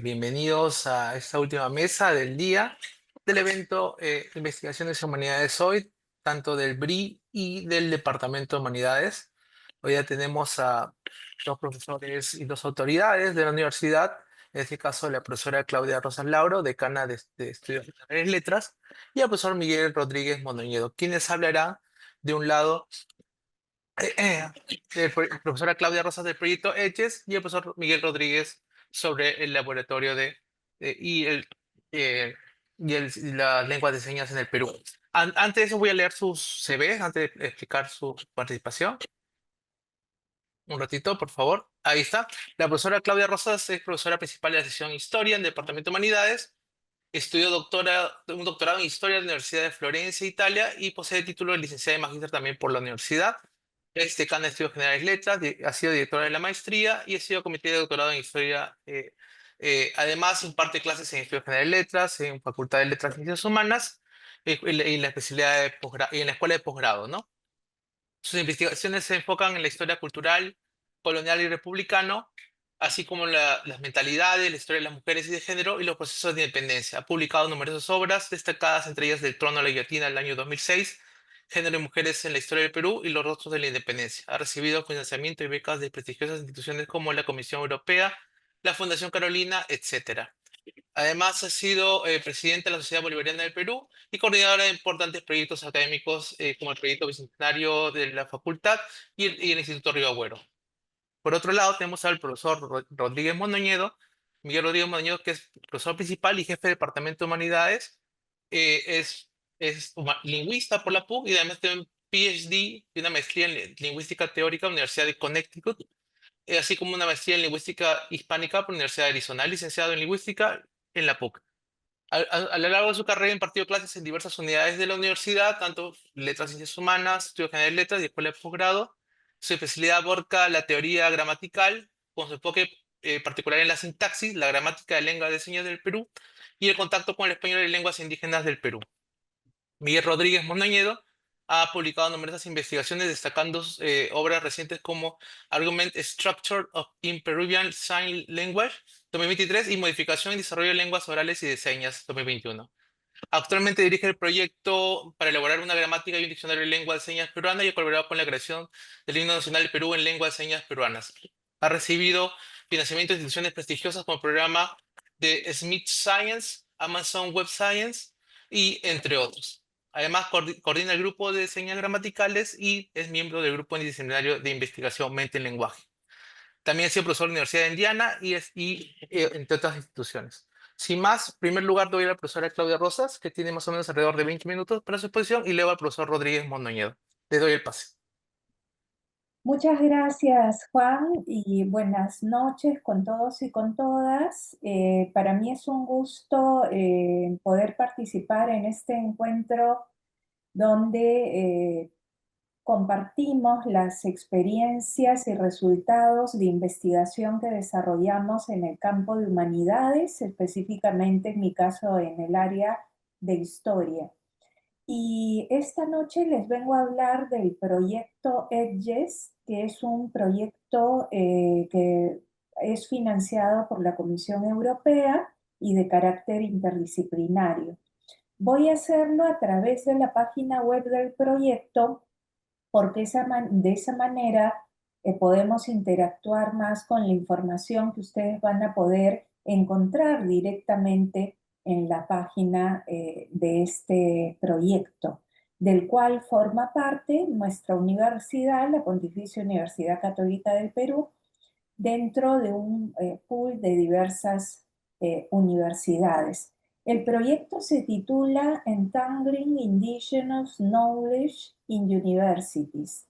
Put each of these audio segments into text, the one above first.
Bienvenidos a esta última mesa del día del evento Investigaciones en Humanidades Hoy, tanto del BRI y del Departamento de Humanidades. Hoy ya tenemos a dos profesores y dos autoridades de la universidad, en este caso la profesora Claudia Rosas Lauro, decana de Estudios Generales Letras, y el profesor Miguel Rodríguez Mondoñedo, quienes hablarán de un lado profesora Claudia Rosas del proyecto EDGES y el profesor Miguel Rodríguez sobre el laboratorio eh, y las lenguas de señas en el Perú. Antes de eso voy a leer sus CVs, antes de explicar su participación. Un ratito, por favor. Ahí está. La profesora Claudia Rosas es profesora principal de la sección Historia en el Departamento de Humanidades. Estudió un doctorado en Historia en la Universidad de Florencia, Italia, y posee título de licenciada y magíster también por la universidad. Es decana de Estudios Generales Letras, ha sido directora de la maestría y ha sido comité de doctorado en Historia. Además, imparte clases en Estudios Generales Letras, en Facultad de Letras y Ciencias Humanas, y la especialidad de y en la escuela de posgrado, ¿no? Sus investigaciones se enfocan en la historia cultural, colonial y republicano, así como las mentalidades, la historia de las mujeres y de género y los procesos de independencia. Ha publicado numerosas obras, destacadas entre ellas Del trono a la guillotina del año 2006, Género y mujeres en la historia del Perú y Los rostros de la independencia. Ha recibido financiamiento y becas de prestigiosas instituciones como la Comisión Europea, la Fundación Carolina, etc. Además, ha sido presidente de la Sociedad Bolivariana del Perú y coordinadora de importantes proyectos académicos como el proyecto bicentenario de la facultad y el Instituto Río Agüero. Por otro lado, tenemos al profesor Rodríguez Mondoñedo, Miguel Rodríguez Mondoñedo, que es profesor principal y jefe de Departamento de Humanidades. Es lingüista por la PUC y además tiene un PhD y una maestría en lingüística teórica en la Universidad de Connecticut, así como una maestría en lingüística hispánica por la Universidad de Arizona, licenciado en lingüística en la PUC. A lo largo de su carrera impartió clases en diversas unidades de la universidad, tanto letras, ciencias humanas, estudios generales de letras y escuela de posgrado. Su especialidad abarca la teoría gramatical, con su enfoque particular en la sintaxis, la gramática de lengua de señas del Perú y el contacto con el español y lenguas indígenas del Perú. Miguel Rodríguez Mondoñedo ha publicado numerosas investigaciones destacando obras recientes como Argument Structure in Peruvian Sign Language 2023 y Modificación y Desarrollo de Lenguas Orales y de Señas 2021. Actualmente dirige el proyecto para elaborar una gramática y un diccionario de lengua de señas peruana y ha colaborado con la creación del Himno Nacional del Perú en lengua de señas peruanas. Ha recibido financiamiento de instituciones prestigiosas como el programa de Smith Science, Amazon Web Science y entre otros. Además, coordina el grupo de señas gramaticales y es miembro del grupo interdisciplinario de investigación Mente en Lenguaje. También ha sido profesor de la Universidad de Indiana entre otras instituciones. Sin más, en primer lugar doy a la profesora Claudia Rosas, que tiene más o menos alrededor de 20 minutos para su exposición, y luego al profesor Rodríguez Mondoñedo. Le doy el pase. Muchas gracias, Juan, y buenas noches con todos y con todas. Para mí es un gusto poder participar en este encuentro donde compartimos las experiencias y resultados de investigación que desarrollamos en el campo de humanidades, específicamente en mi caso en el área de historia. Y esta noche les vengo a hablar del proyecto EDGES, que es un proyecto que es financiado por la Comisión Europea y de carácter interdisciplinario. Voy a hacerlo a través de la página web del proyecto porque de esa manera podemos interactuar más con la información que ustedes van a poder encontrar directamente en la página de este proyecto, del cual forma parte nuestra universidad, la Pontificia Universidad Católica del Perú, dentro de un pool de diversas universidades. El proyecto se titula Entangling Indigenous Knowledge in Universities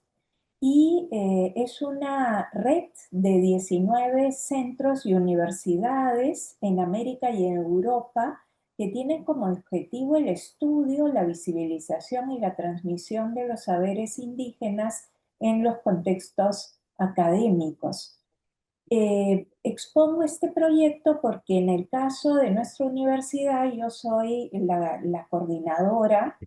y es una red de 19 centros y universidades en América y en Europa que tienen como objetivo el estudio, la visibilización y la transmisión de los saberes indígenas en los contextos académicos. Expongo este proyecto porque en el caso de nuestra universidad yo soy la coordinadora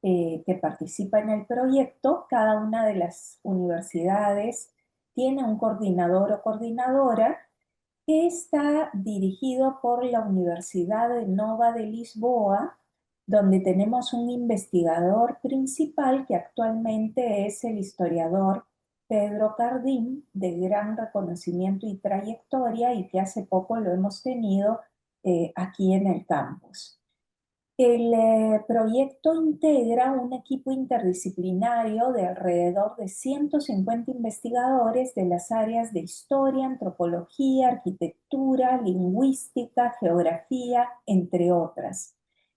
que participa en el proyecto. Cada una de las universidades tiene un coordinador o coordinadora que está dirigido por la Universidad de Nova de Lisboa, donde tenemos un investigador principal que actualmente es el historiador Pedro Cardín, de gran reconocimiento y trayectoria, y que hace poco lo hemos tenido aquí en el campus. El proyecto integra un equipo interdisciplinario de alrededor de 150 investigadores de las áreas de historia, antropología, arquitectura, lingüística, geografía, entre otras.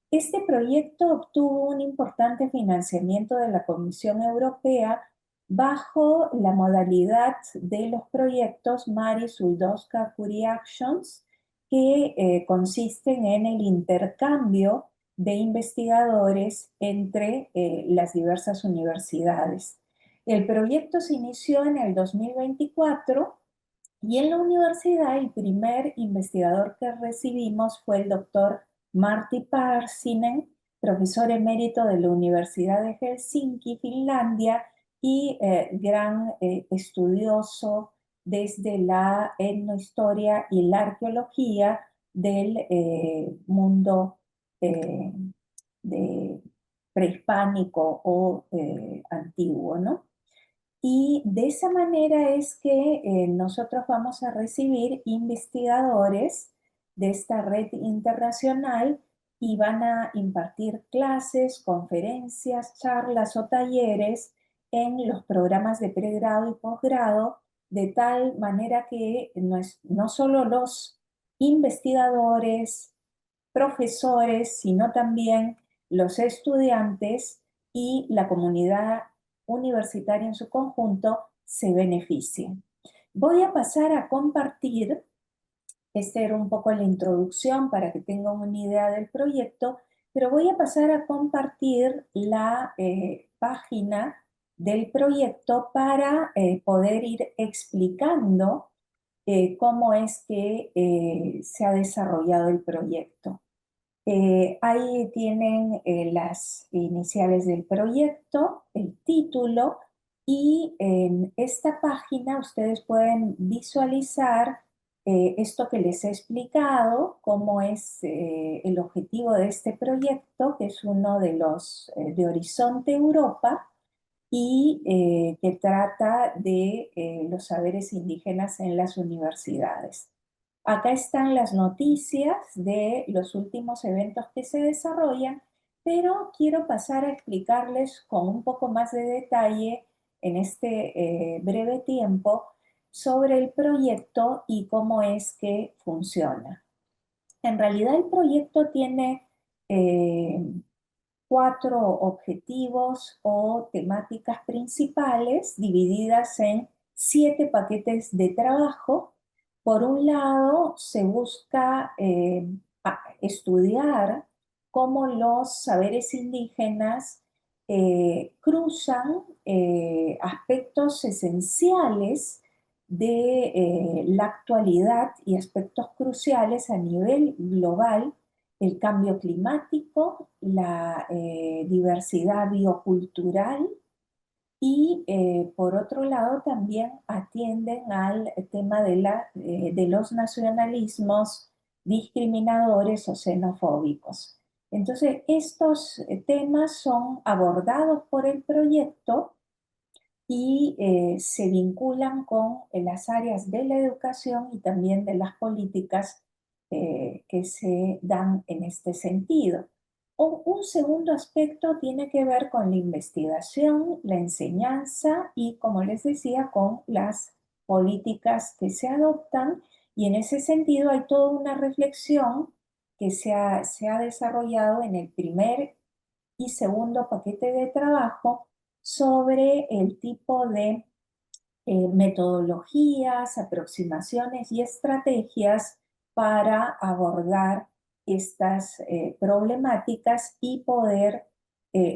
Este proyecto obtuvo un importante financiamiento de la Comisión Europea bajo la modalidad de los proyectos Mari Suldowska Curie Actions, que consisten en el intercambio de investigadores entre las diversas universidades. El proyecto se inició en el 2024 y en la universidad el primer investigador que recibimos fue el doctor Martti Parsinen, profesor emérito de la Universidad de Helsinki, Finlandia, y gran estudioso desde la etnohistoria y la arqueología del mundo eh, de prehispánico o antiguo, ¿no? Y de esa manera es que nosotros vamos a recibir investigadores de esta red internacional y van a impartir clases, conferencias, charlas o talleres en los programas de pregrado y posgrado, de tal manera que no solo los investigadores, profesores, sino también los estudiantes y la comunidad universitaria en su conjunto se beneficien. Voy a pasar a compartir, esta era un poco la introducción para que tengan una idea del proyecto, pero voy a pasar a compartir la página del proyecto para poder ir explicando cómo es que se ha desarrollado el proyecto. Ahí tienen las iniciales del proyecto, el título, y en esta página ustedes pueden visualizar esto que les he explicado, cómo es el objetivo de este proyecto, que es uno de los de Horizonte Europa, y que trata de los saberes indígenas en las universidades. Acá están las noticias de los últimos eventos que se desarrollan, pero quiero pasar a explicarles con un poco más de detalle en este breve tiempo sobre el proyecto y cómo es que funciona. En realidad el proyecto tiene eh, cuatro objetivos o temáticas principales divididas en 7 paquetes de trabajo. Por un lado, se busca estudiar cómo los saberes indígenas cruzan aspectos esenciales de la actualidad y aspectos cruciales a nivel global: el cambio climático, la diversidad biocultural y por otro lado también atienden al tema de los nacionalismos discriminadores o xenofóbicos. Entonces, estos temas son abordados por el proyecto y se vinculan con las áreas de la educación y también de las políticas que se dan en este sentido. Un segundo aspecto tiene que ver con la investigación, la enseñanza y, como les decía, con las políticas que se adoptan, y en ese sentido hay toda una reflexión que se ha desarrollado en el primer y segundo paquete de trabajo sobre el tipo de metodologías, aproximaciones y estrategias para abordar estas problemáticas y poder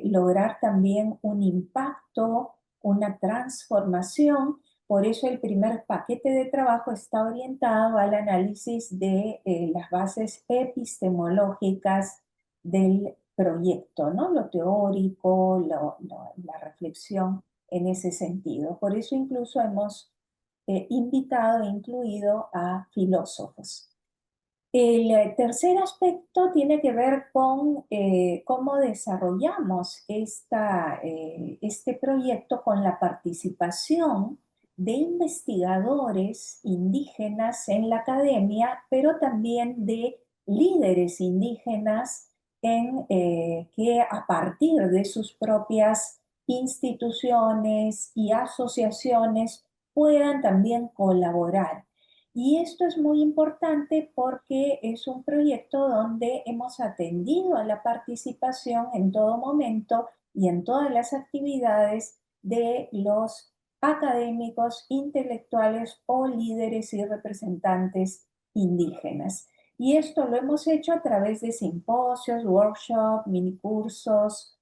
lograr también un impacto, una transformación. Por eso el primer paquete de trabajo está orientado al análisis de las bases epistemológicas del proyecto, ¿no? Lo teórico, la reflexión en ese sentido. Por eso incluso hemos invitado e incluido a filósofos. El tercer aspecto tiene que ver con cómo desarrollamos este proyecto con la participación de investigadores indígenas en la academia, pero también de líderes indígenas que a partir de sus propias instituciones y asociaciones puedan también colaborar. Y esto es muy importante porque es un proyecto donde hemos atendido a la participación en todo momento y en todas las actividades de los académicos, intelectuales o líderes y representantes indígenas. Y esto lo hemos hecho a través de simposios, workshops, minicursos,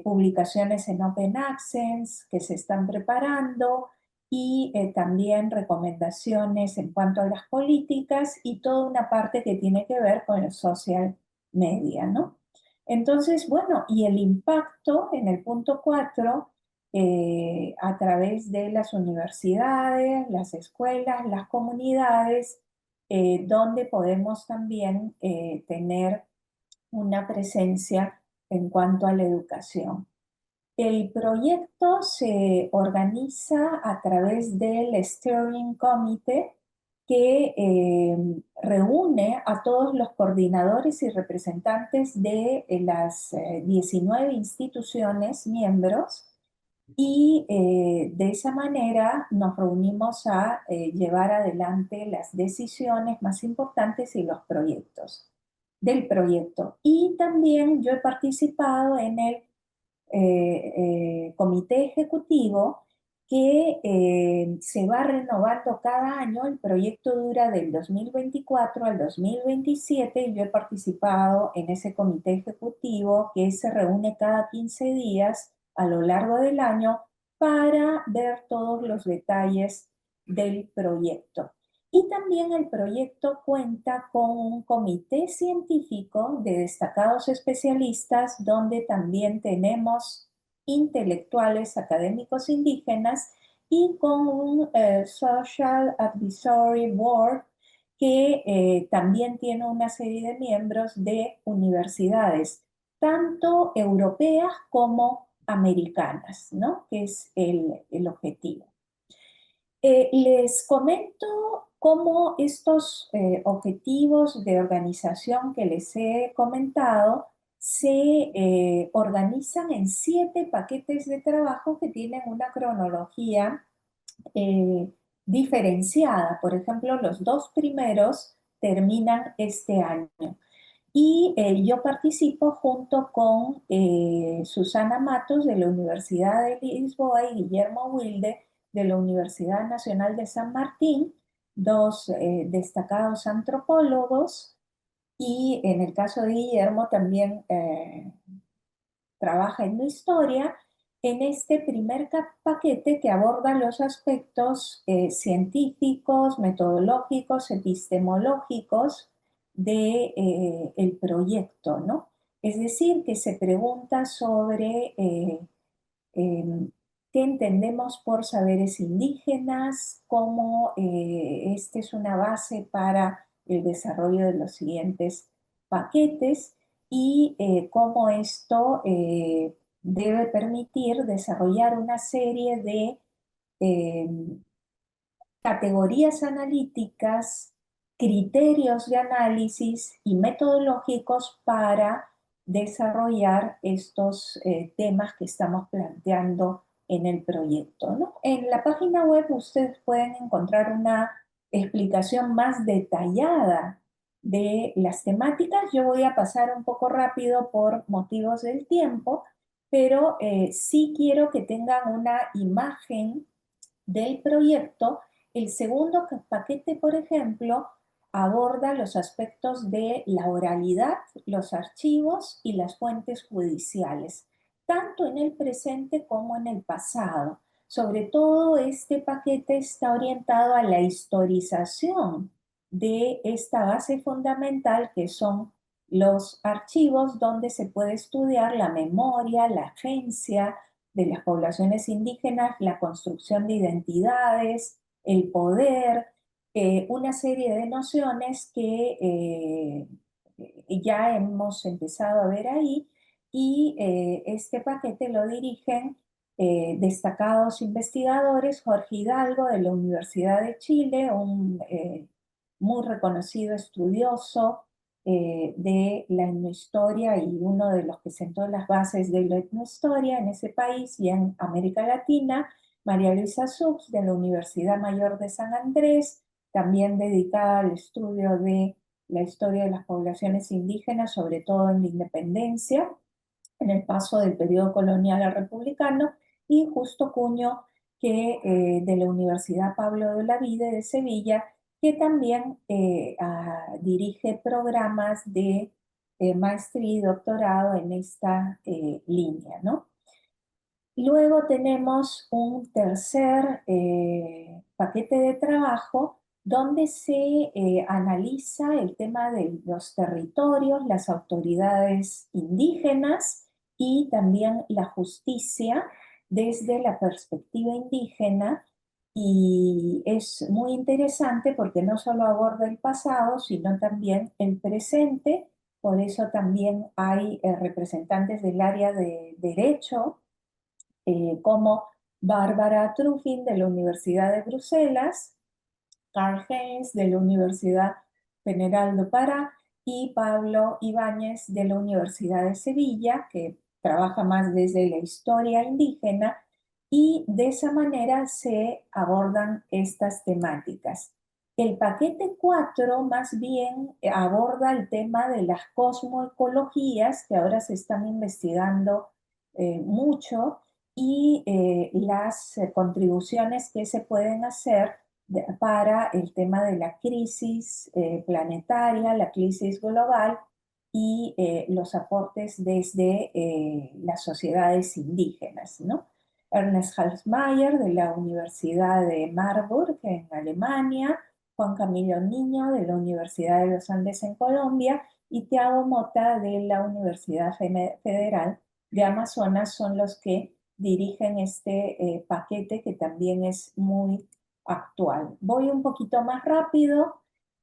publicaciones en Open Access que se están preparando y también recomendaciones en cuanto a las políticas y toda una parte que tiene que ver con el social media, ¿no? Entonces, bueno, y el impacto en el punto 4 a través de las universidades, las escuelas, las comunidades, donde podemos también tener una presencia en cuanto a la educación. El proyecto se organiza a través del Steering Committee que reúne a todos los coordinadores y representantes de las 19 instituciones miembros y de esa manera nos reunimos a llevar adelante las decisiones más importantes y los proyectos del proyecto. Y también yo he participado en el comité ejecutivo que se va renovando cada año. El proyecto dura del 2024 al 2027 y yo he participado en ese comité ejecutivo que se reúne cada 15 días a lo largo del año para ver todos los detalles del proyecto. Y también el proyecto cuenta con un comité científico de destacados especialistas donde también tenemos intelectuales académicos indígenas y con un Social Advisory Board que también tiene una serie de miembros de universidades, tanto europeas como americanas, ¿no? Que es el objetivo. Les comento cómo estos objetivos de organización que les he comentado se organizan en 7 paquetes de trabajo que tienen una cronología eh, diferenciada. Por ejemplo, los 2 primeros terminan este año. Y yo participo junto con Susana Matos de la Universidad de Lisboa y Guillermo Wilde de la Universidad Nacional de San Martín, dos destacados antropólogos, y en el caso de Guillermo también trabaja en la historia, en este primer paquete que aborda los aspectos científicos, metodológicos, epistemológicos de, el proyecto, ¿no? Es decir, que se pregunta sobre eh, qué entendemos por saberes indígenas, cómo este es una base para el desarrollo de los siguientes paquetes y cómo esto debe permitir desarrollar una serie de eh, categorías analíticas, criterios de análisis y metodológicos para desarrollar estos temas que estamos planteando en el proyecto, ¿no? En la página web ustedes pueden encontrar una explicación más detallada de las temáticas. Yo voy a pasar un poco rápido por motivos del tiempo, pero sí quiero que tengan una imagen del proyecto. El segundo paquete, por ejemplo, aborda los aspectos de la oralidad, los archivos y las fuentes judiciales, tanto en el presente como en el pasado. Sobre todo, este paquete está orientado a la historización de esta base fundamental que son los archivos donde se puede estudiar la memoria, la agencia, de las poblaciones indígenas, la construcción de identidades, el poder, una serie de nociones que ya hemos empezado a ver ahí, y este paquete lo dirigen destacados investigadores: Jorge Hidalgo de la Universidad de Chile, un muy reconocido estudioso de la etnohistoria y uno de los que sentó las bases de la etnohistoria en ese país y en América Latina; María Luisa Sux de la Universidad Mayor de San Andrés, también dedicada al estudio de la historia de las poblaciones indígenas, sobre todo en la independencia, en el paso del periodo colonial al republicano; y Justo Cuño, que de la Universidad Pablo de Olavide de Sevilla, que también dirige programas de maestría y doctorado en esta línea, ¿no? Luego tenemos un tercer paquete de trabajo donde se analiza el tema de los territorios, las autoridades indígenas y también la justicia desde la perspectiva indígena. Y es muy interesante porque no solo aborda el pasado, sino también el presente. Por eso también hay representantes del área de derecho, como Bárbara Truffin de la Universidad de Bruselas, Carl Heinz de la Universidad General de Pará y Pablo Ibáñez de la Universidad de Sevilla, que trabaja más desde la historia indígena, y de esa manera se abordan estas temáticas. El paquete 4 más bien aborda el tema de las cosmoecologías, que ahora se están investigando mucho, y las contribuciones que se pueden hacer para el tema de la crisis planetaria, la crisis global, y los aportes desde las sociedades indígenas, ¿no? Ernest Hallsmeyer de la Universidad de Marburg en Alemania, Juan Camilo Niño de la Universidad de los Andes en Colombia y Thiago Mota de la Universidad Federal de Amazonas son los que dirigen este paquete, que también es muy actual. Voy un poquito más rápido.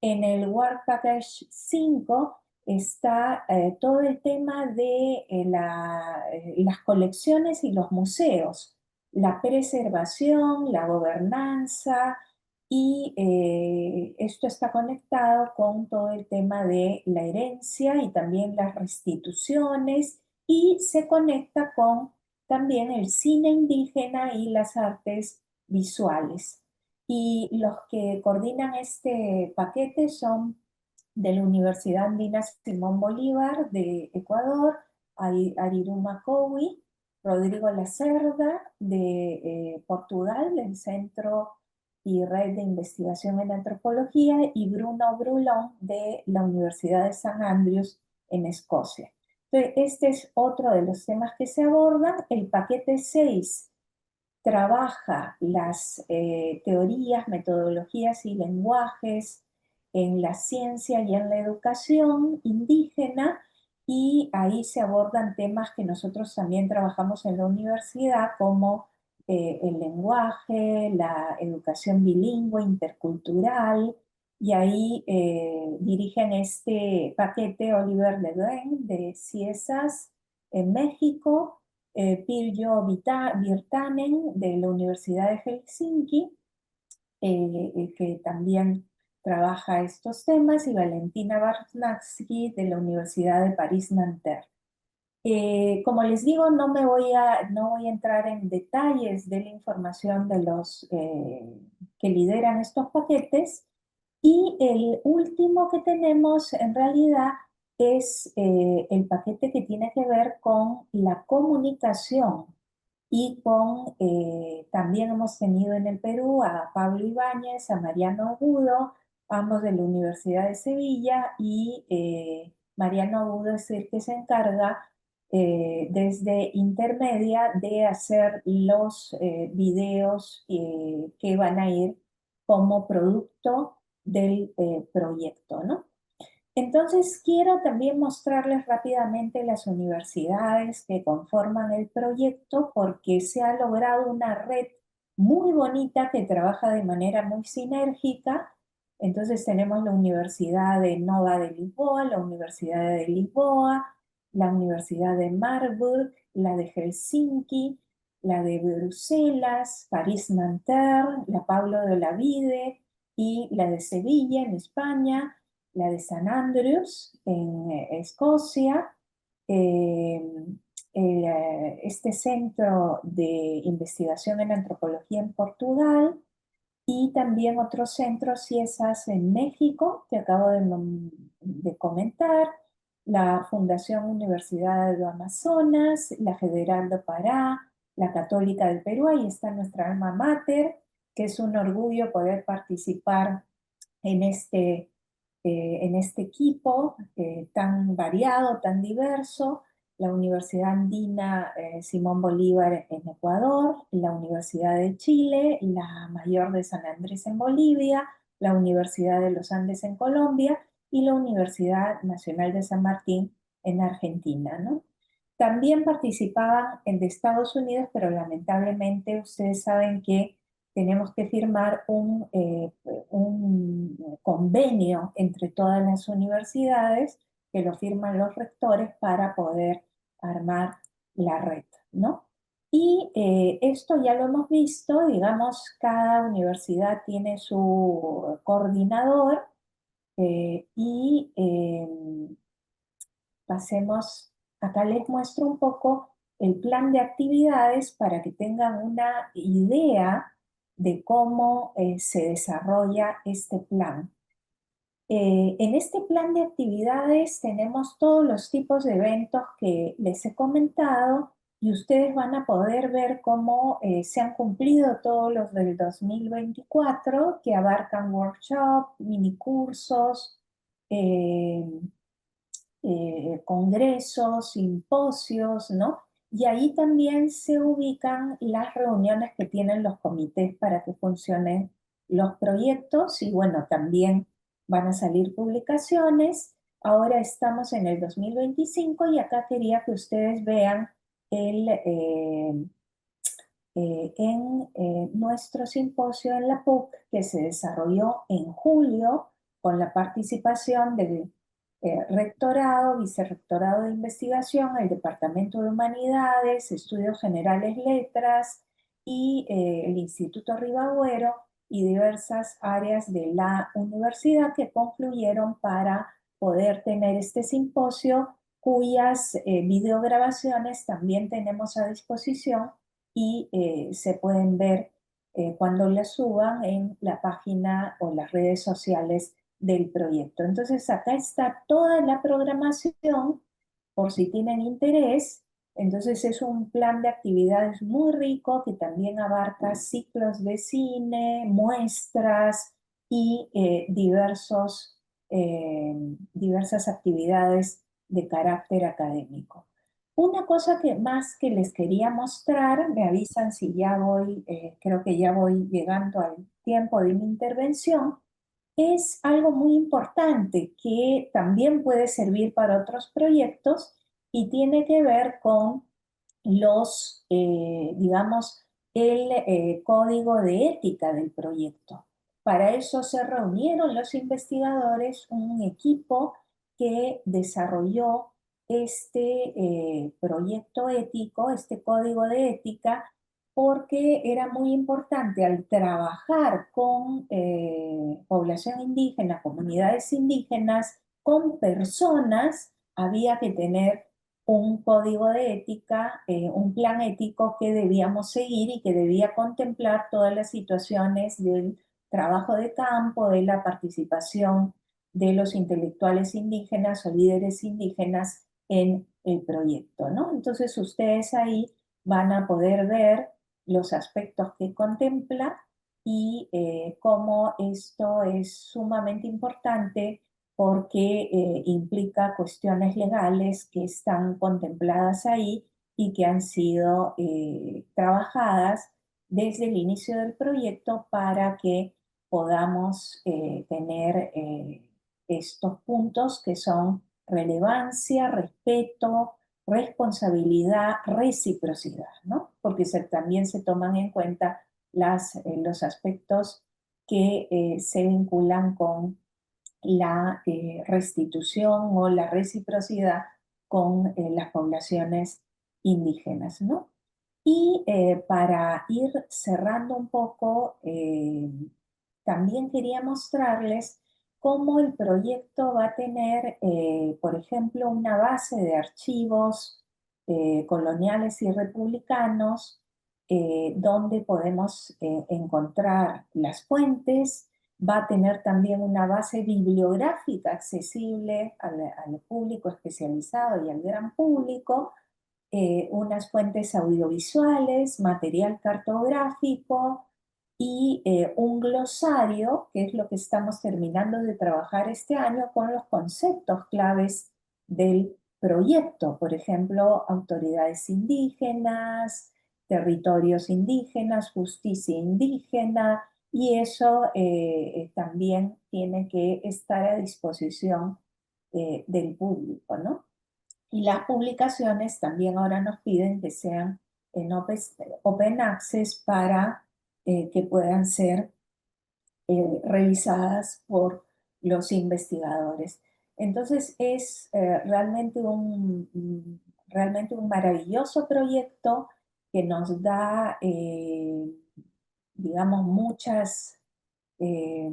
En el Work Package 5 está todo el tema de las colecciones y los museos, la preservación, la gobernanza, y esto está conectado con todo el tema de la herencia y también las restituciones, y se conecta con también el cine indígena y las artes visuales. Y los que coordinan este paquete son de la Universidad Andina Simón Bolívar de Ecuador, Ariruma Cowi, Rodrigo Lacerda de Portugal, del Centro y Red de Investigación en Antropología, y Bruno Brulón de la Universidad de San Andrews en Escocia. Entonces, este es otro de los temas que se abordan. El paquete 6 trabaja las teorías, metodologías y lenguajes en la ciencia y en la educación indígena, y ahí se abordan temas que nosotros también trabajamos en la universidad, como el lenguaje, la educación bilingüe, intercultural, y ahí dirigen este paquete Oliver Legren de CIESAS en México, Pirjo Virtanen de la Universidad de Helsinki, que también trabaja estos temas, y Valentina Bartnatsky de la Universidad de París-Nanterre. Como les digo, no voy a entrar en detalles de la información de los que lideran estos paquetes. Y el último que tenemos en realidad es el paquete que tiene que ver con la comunicación, y con, también hemos tenido en el Perú a Pablo Ibáñez, a Mariano Agudo, ambos de la Universidad de Sevilla, y Mariano Agudo es el que se encarga desde Intermedia de hacer los videos que van a ir como producto del proyecto, ¿no? Entonces, quiero también mostrarles rápidamente las universidades que conforman el proyecto, porque se ha logrado una red muy bonita que trabaja de manera muy sinérgica. Entonces tenemos la Universidad de Nova de Lisboa, la Universidad de Lisboa, la Universidad de Marburg, la de Helsinki, la de Bruselas, París-Nanterre, la Pablo de Olavide y la de Sevilla en España, la de San Andrews en Escocia, eh, este centro de investigación en antropología en Portugal y también otros centros CIESAS en México, que acabo de comentar, la Fundación Universidad de Amazonas, la Federal de Pará, la Católica del Perú, ahí está nuestra alma mater, que es un orgullo poder participar en en este equipo tan variado, tan diverso, la Universidad Andina Simón Bolívar en Ecuador, la Universidad de Chile, la Mayor de San Andrés en Bolivia, la Universidad de los Andes en Colombia y la Universidad Nacional de San Martín en Argentina, ¿no? También participaban en de Estados Unidos, pero lamentablemente ustedes saben que tenemos que firmar un convenio entre todas las universidades que lo firman los rectores para poder armar la red, ¿no? Y esto ya lo hemos visto, digamos, cada universidad tiene su coordinador pasemos, acá les muestro un poco el plan de actividades para que tengan una idea de cómo se desarrolla este plan. En este plan de actividades tenemos todos los tipos de eventos que les he comentado y ustedes van a poder ver cómo se han cumplido todos los del 2024 que abarcan workshop, minicursos, eh, congresos, simposios, ¿no? Y ahí también se ubican las reuniones que tienen los comités para que funcionen los proyectos y bueno, también van a salir publicaciones. Ahora estamos en el 2025 y acá quería que ustedes vean nuestro simposio en la PUC que se desarrolló en julio con la participación del rectorado, vicerrectorado de investigación, el Departamento de Humanidades, Estudios Generales Letras y el Instituto Ribagüero y diversas áreas de la universidad que concluyeron para poder tener este simposio cuyas videograbaciones también tenemos a disposición y se pueden ver cuando las suban en la página o las redes sociales del proyecto. Entonces acá está toda la programación por si tienen interés. Entonces es un plan de actividades muy rico que también abarca ciclos de cine, muestras y diversas actividades de carácter académico. Una cosa que más que les quería mostrar, me avisan si ya voy, creo que ya voy llegando al tiempo de mi intervención, es algo muy importante que también puede servir para otros proyectos y tiene que ver con digamos, el código de ética del proyecto. Para eso se reunieron los investigadores, un equipo que desarrolló este proyecto ético, este código de ética, porque era muy importante al trabajar con población indígena, comunidades indígenas, con personas, había que tener un código de ética, un plan ético que debíamos seguir y que debía contemplar todas las situaciones del trabajo de campo, de la participación de los intelectuales indígenas o líderes indígenas en el proyecto, ¿no? Entonces ustedes ahí van a poder ver los aspectos que contempla y cómo esto es sumamente importante porque implica cuestiones legales que están contempladas ahí y que han sido trabajadas desde el inicio del proyecto para que podamos tener estos puntos que son relevancia, respeto, responsabilidad, reciprocidad, ¿no? Porque también se toman en cuenta los aspectos que se vinculan con la restitución o la reciprocidad con las poblaciones indígenas, ¿no? Y para ir cerrando un poco, también quería mostrarles cómo el proyecto va a tener, por ejemplo, una base de archivos coloniales y republicanos, donde podemos encontrar las fuentes. Va a tener también una base bibliográfica accesible al público especializado y al gran público, unas fuentes audiovisuales, material cartográfico y un glosario, que es lo que estamos terminando de trabajar este año con los conceptos claves del proyecto. Por ejemplo, autoridades indígenas, territorios indígenas, justicia indígena, y eso también tiene que estar a disposición del público, ¿no? Y las publicaciones también ahora nos piden que sean en open access para que puedan ser revisadas por los investigadores. Entonces es realmente un maravilloso proyecto que nos da, digamos, muchas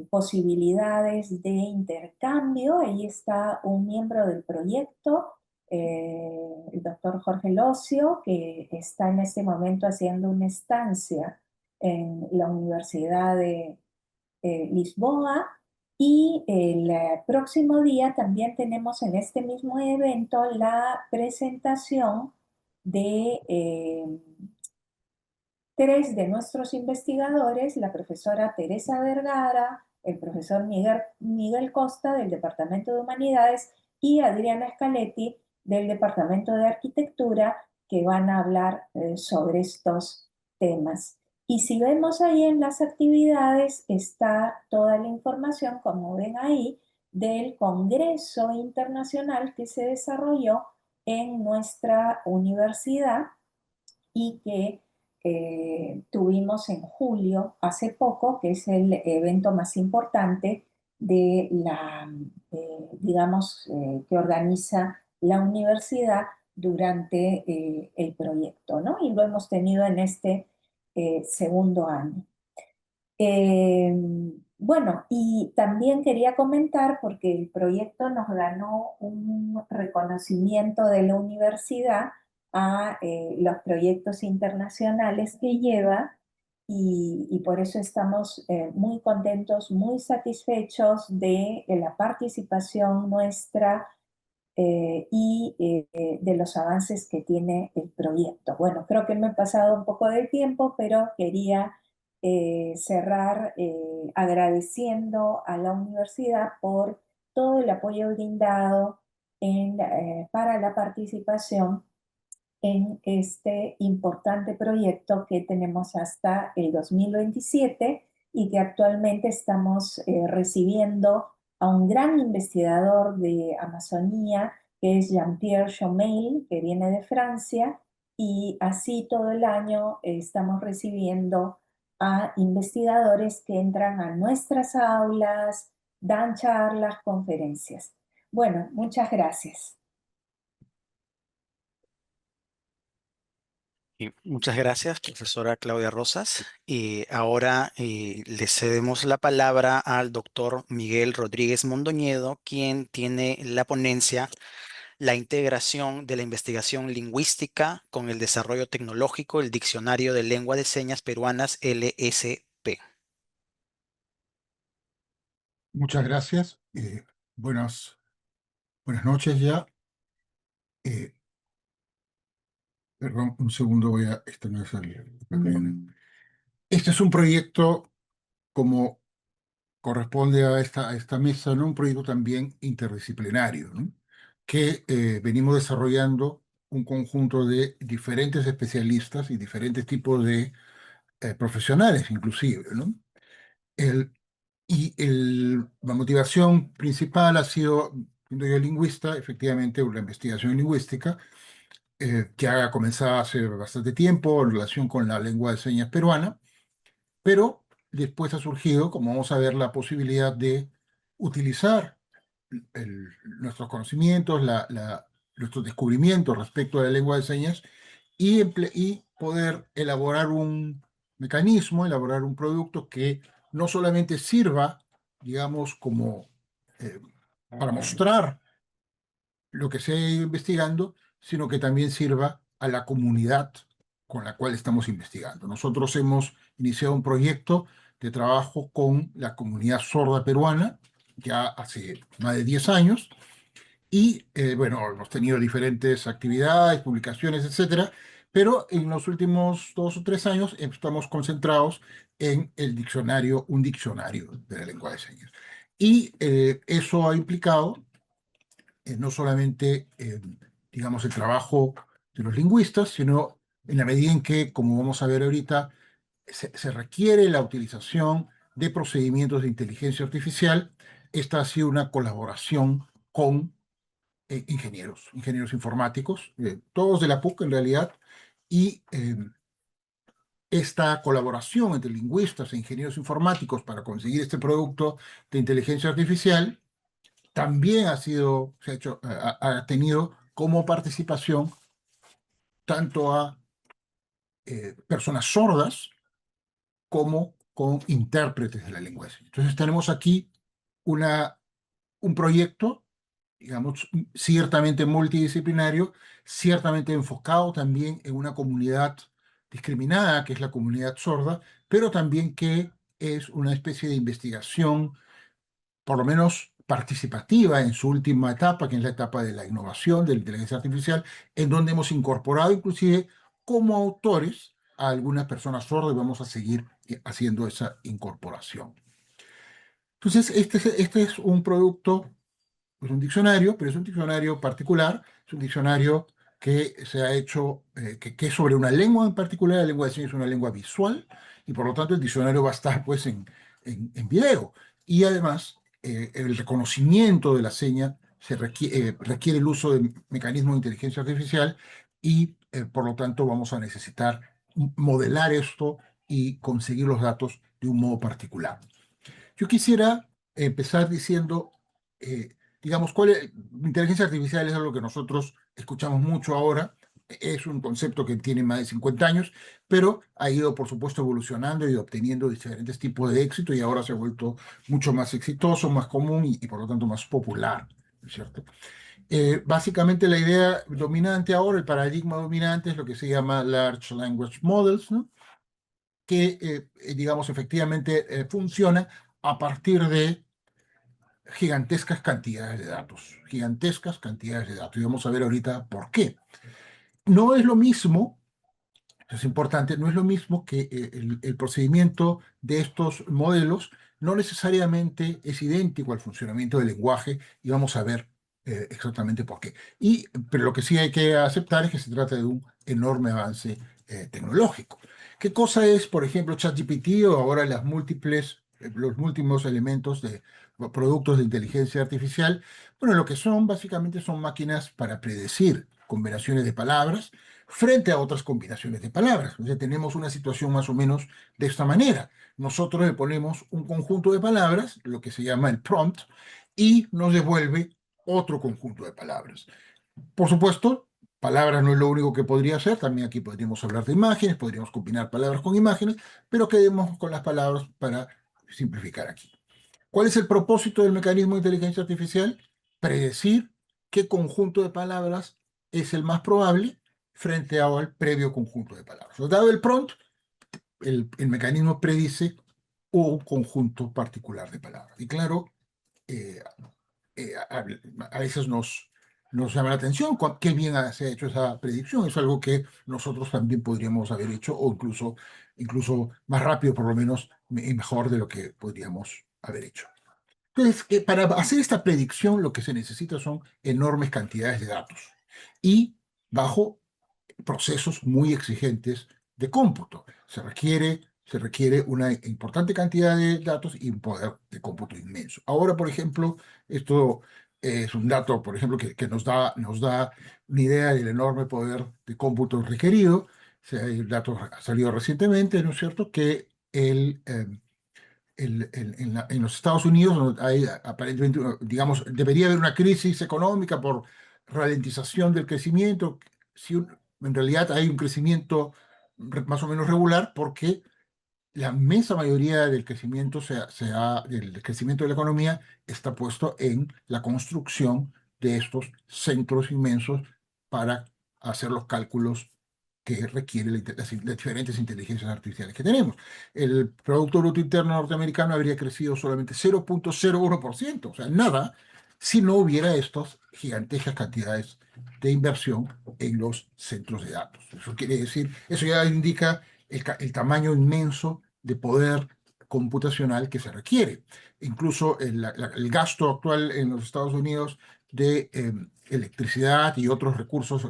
posibilidades de intercambio. Ahí está un miembro del proyecto, el doctor Jorge Locio, que está en este momento haciendo una estancia en la Universidad de Lisboa. Y el próximo día también tenemos en este mismo evento la presentación de tres de nuestros investigadores, la profesora Teresa Vergara, el profesor Miguel Costa del Departamento de Humanidades y Adriana Scaletti del Departamento de Arquitectura, que van a hablar sobre estos temas. Y si vemos ahí en las actividades, está toda la información, como ven ahí, del Congreso Internacional que se desarrolló en nuestra universidad y que tuvimos en julio, hace poco, que es el evento más importante de digamos, que organiza la universidad durante el proyecto, ¿no? Y lo hemos tenido en este segundo año. Eh, bueno, y también quería comentar, porque el proyecto nos ganó un reconocimiento de la universidad a los proyectos internacionales que lleva, y por eso estamos muy contentos, muy satisfechos de la participación nuestra y de los avances que tiene el proyecto. Bueno, creo que me he pasado un poco de tiempo, pero quería cerrar agradeciendo a la universidad por todo el apoyo brindado para la participación en este importante proyecto que tenemos hasta el 2027 y que actualmente estamos recibiendo a un gran investigador de Amazonía, que es Jean-Pierre Chomel, que viene de Francia, y así todo el año estamos recibiendo a investigadores que entran a nuestras aulas, dan charlas, conferencias. Bueno, muchas gracias. Y muchas gracias, profesora Claudia Rosas. Y ahora le cedemos la palabra al doctor Miguel Rodríguez Mondoñedo, quien tiene la ponencia La integración de la investigación lingüística con el desarrollo tecnológico, el Diccionario de Lengua de Señas Peruanas LSP. Muchas gracias. Buenas noches ya. Eh, Perdón, un segundo, este no es Este es un proyecto, como corresponde a esta mesa, ¿no? Un proyecto también interdisciplinario, ¿no? Que venimos desarrollando un conjunto de diferentes especialistas y diferentes tipos de profesionales, inclusive, ¿no? El, la motivación principal ha sido, siendo yo lingüista, efectivamente, la investigación lingüística, que ha comenzado hace bastante tiempo en relación con la lengua de señas peruana, Pero después ha surgido, como vamos a ver, la posibilidad de utilizar nuestros conocimientos, nuestros descubrimientos respecto a la lengua de señas y poder elaborar un mecanismo, elaborar un producto que no solamente sirva, digamos, como para mostrar lo que se ha ido investigando, sino que también sirva a la comunidad con la cual estamos investigando. Nosotros hemos iniciado un proyecto de trabajo con la comunidad sorda peruana ya hace más de 10 años y bueno, hemos tenido diferentes actividades, publicaciones, etcétera, pero en los últimos 2 o 3 años estamos concentrados en un diccionario de la lengua de señas. Y eso ha implicado no solamente, digamos, el trabajo de los lingüistas, sino en la medida en que, como vamos a ver ahorita, se requiere la utilización de procedimientos de inteligencia artificial. Esta ha sido una colaboración con ingenieros informáticos, todos de la PUC en realidad, y esta colaboración entre lingüistas e ingenieros informáticos para conseguir este producto de inteligencia artificial también ha tenido como participación tanto a personas sordas como con intérpretes de la lengua de señas. Entonces tenemos aquí un proyecto, digamos, ciertamente multidisciplinario, ciertamente enfocado también en una comunidad discriminada, que es la comunidad sorda, pero también que es una especie de investigación por lo menos participativa en su última etapa, que es la etapa de la innovación, de la inteligencia artificial, en donde hemos incorporado inclusive como autores a algunas personas sordas y vamos a seguir haciendo esa incorporación. Entonces, este es un producto, es un diccionario, pero es un diccionario particular, es un diccionario que se ha hecho, que es sobre una lengua en particular. La lengua de señas es una lengua visual y por lo tanto el diccionario va a estar pues en video. Y además el reconocimiento de la seña requiere el uso de mecanismos de inteligencia artificial y por lo tanto vamos a necesitar modelar esto y conseguir los datos de un modo particular. Yo quisiera empezar diciendo, digamos, inteligencia artificial es algo que nosotros escuchamos mucho ahora, es un concepto que tiene más de 50 años, pero ha ido, por supuesto, evolucionando y obteniendo diferentes tipos de éxito y ahora se ha vuelto mucho más exitoso, más común y por lo tanto más popular, ¿no es cierto? Básicamente la idea dominante ahora, el paradigma dominante es lo que se llama Large Language Models, ¿no? Que, digamos, efectivamente funciona a partir de gigantescas cantidades de datos, gigantescas cantidades de datos. Y vamos a ver ahorita por qué. No es lo mismo, es importante, no es lo mismo que el procedimiento de estos modelos no necesariamente es idéntico al funcionamiento del lenguaje y vamos a ver exactamente por qué. Pero lo que sí hay que aceptar es que se trata de un enorme avance tecnológico. ¿Qué cosa es, por ejemplo, ChatGPT o ahora los múltiples elementos de productos de inteligencia artificial? Bueno, lo que son básicamente son máquinas para predecir combinaciones de palabras frente a otras combinaciones de palabras. O sea, tenemos una situación más o menos de esta manera. Nosotros le ponemos un conjunto de palabras, lo que se llama el prompt, y nos devuelve otro conjunto de palabras. Por supuesto, palabras no es lo único que podría hacer, también aquí podríamos hablar de imágenes, podríamos combinar palabras con imágenes, pero quedemos con las palabras para simplificar aquí. ¿Cuál es el propósito del mecanismo de inteligencia artificial? Predecir qué conjunto de palabras es el más probable frente al previo conjunto de palabras. Dado el prompt, el mecanismo predice un conjunto particular de palabras. Y claro, a veces nos llama la atención qué bien se ha hecho esa predicción. Es algo que nosotros también podríamos haber hecho, o incluso más rápido, por lo menos, y mejor de lo que podríamos haber hecho. Entonces, para hacer esta predicción, lo que se necesita son enormes cantidades de datos y bajo procesos muy exigentes de cómputo. Se requiere una importante cantidad de datos y un poder de cómputo inmenso. Ahora, por ejemplo, esto es un dato, por ejemplo, que nos da una idea del enorme poder de cómputo requerido. El dato ha salido recientemente, ¿no es cierto?, que en los Estados Unidos hay aparentemente, digamos, debería haber una crisis económica por ralentización del crecimiento. En realidad hay un crecimiento más o menos regular porque la inmensa mayoría del crecimiento, del crecimiento de la economía está puesto en la construcción de estos centros inmensos para hacer los cálculos que requieren las diferentes inteligencias artificiales que tenemos. El Producto Bruto Interno norteamericano habría crecido solamente 0,01%, o sea, nada, si no hubiera estas gigantescas cantidades de inversión en los centros de datos. Eso quiere decir, eso ya indica el tamaño inmenso de poder computacional que se requiere. Incluso el gasto actual en los Estados Unidos de electricidad y otros recursos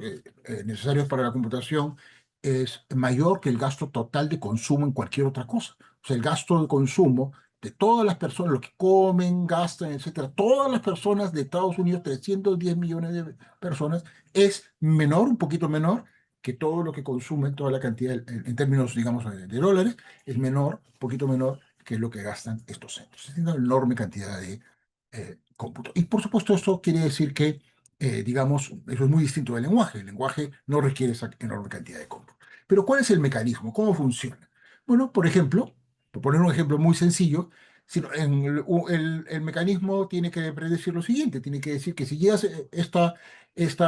necesarios para la computación es mayor que el gasto total de consumo en cualquier otra cosa. O sea, el gasto de consumo de todas las personas, lo que comen, gastan, etcétera, todas las personas de Estados Unidos, 310 millones de personas, es menor, un poquito menor que todo lo que consumen, toda la cantidad, en términos, digamos, de dólares, es menor, un poquito menor que lo que gastan estos centros. Es una enorme cantidad de cómputo. Y por supuesto, esto quiere decir que, digamos, eso es muy distinto del lenguaje. El lenguaje no requiere esa enorme cantidad de cómputo. Pero ¿cuál es el mecanismo? ¿Cómo funciona? Bueno, por ejemplo, por poner un ejemplo muy sencillo, el mecanismo tiene que predecir lo siguiente, tiene que decir que si llegas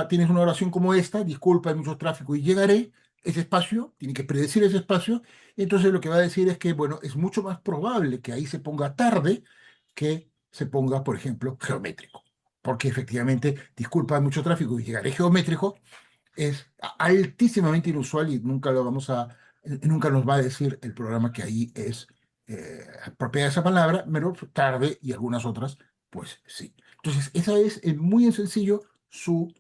tienes una oración como esta, disculpa, hay mucho tráfico y llegaré, ese espacio, tiene que predecir ese espacio, y entonces lo que va a decir es que, bueno, es mucho más probable que ahí se ponga tarde que se ponga, por ejemplo, geométrico. Porque efectivamente, disculpa, hay mucho tráfico y llegaré geométrico, es altísimamente inusual y nunca nos va a decir el programa que ahí es apropiada esa palabra, pero tarde y algunas otras, pues sí. Entonces, esa es muy en sencillo su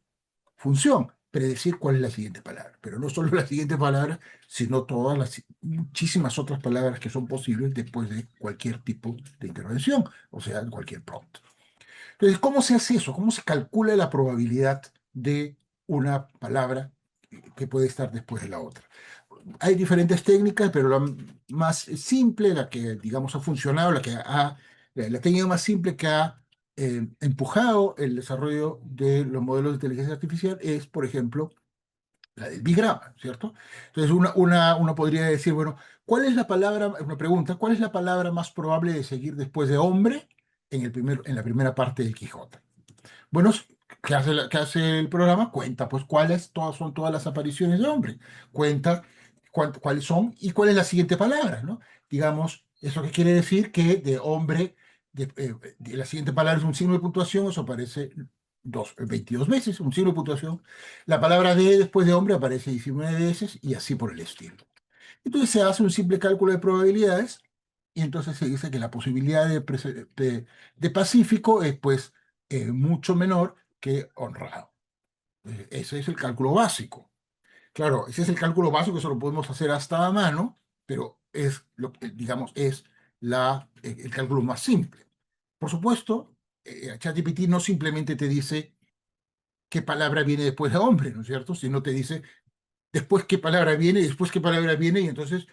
función, predecir cuál es la siguiente palabra. Pero no solo la siguiente palabra, sino todas las muchísimas otras palabras que son posibles después de cualquier tipo de intervención, o sea, cualquier prompt. Entonces, ¿cómo se hace eso? ¿Cómo se calcula la probabilidad de una palabra que puede estar después de la otra? Hay diferentes técnicas, pero la más simple, la que, digamos, ha funcionado, la técnica más simple que ha empujado el desarrollo de los modelos de inteligencia artificial es, por ejemplo, la del bigrama, ¿cierto? Entonces, uno podría decir, bueno, una pregunta, ¿cuál es la palabra más probable de seguir después de hombre en la primera parte del Quijote? Bueno, ¿qué hace el programa? Cuenta, pues, son todas las apariciones de hombre. Cuenta cuáles son y cuál es la siguiente palabra, ¿no? Digamos, ¿eso qué quiere decir? Que de hombre, de la siguiente palabra es un signo de puntuación, eso aparece 22 veces, un signo de puntuación. La palabra de después de hombre aparece 19 veces y así por el estilo. Entonces se hace un simple cálculo de probabilidades y entonces se dice que la posibilidad de pacífico es pues mucho menor que honrado. Ese es el cálculo básico. Claro, ese es el cálculo básico, eso lo podemos hacer hasta a mano, pero es lo que, digamos, es el cálculo más simple. Por supuesto, ChatGPT no simplemente te dice qué palabra viene después de hombre, ¿no es cierto? Sino te dice después qué palabra viene, después qué palabra viene, y entonces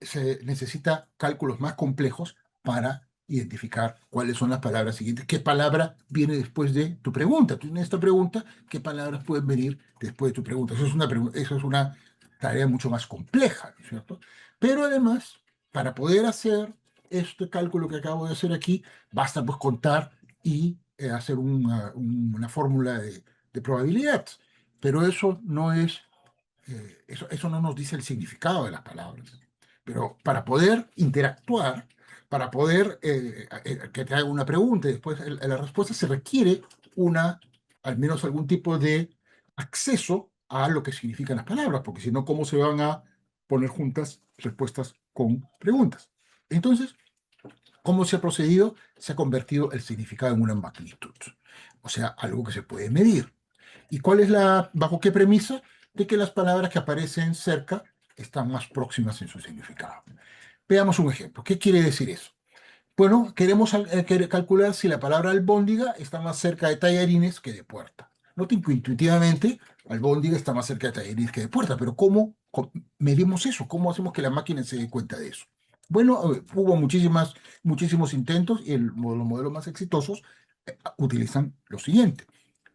se necesita cálculos más complejos para identificar cuáles son las palabras siguientes, qué palabra viene después de tu pregunta. Tú tienes esta pregunta, qué palabras pueden venir después de tu pregunta. Eso es una tarea mucho más compleja, ¿no es cierto? Pero además, para poder hacer este cálculo que acabo de hacer aquí, basta pues contar y hacer una fórmula de probabilidad. Pero eso no es eso no nos dice el significado de las palabras. Pero para poder interactuar, para poder que te haga una pregunta y después la respuesta, se requiere al menos algún tipo de acceso a lo que significan las palabras, porque si no, ¿cómo se van a poner juntas respuestas con preguntas? Entonces, ¿cómo se ha procedido? Se ha convertido el significado en una magnitud, o sea, algo que se puede medir. ¿Y bajo qué premisa? De que las palabras que aparecen cerca están más próximas en su significado. Veamos un ejemplo. ¿Qué quiere decir eso? Bueno, queremos calcular si la palabra albóndiga está más cerca de tallarines que de puerta. Noten que intuitivamente albóndiga está más cerca de tallarines que de puerta, pero ¿cómo medimos eso? ¿Cómo hacemos que la máquina se dé cuenta de eso? Bueno, hubo muchísimos intentos y los modelos más exitosos utilizan lo siguiente.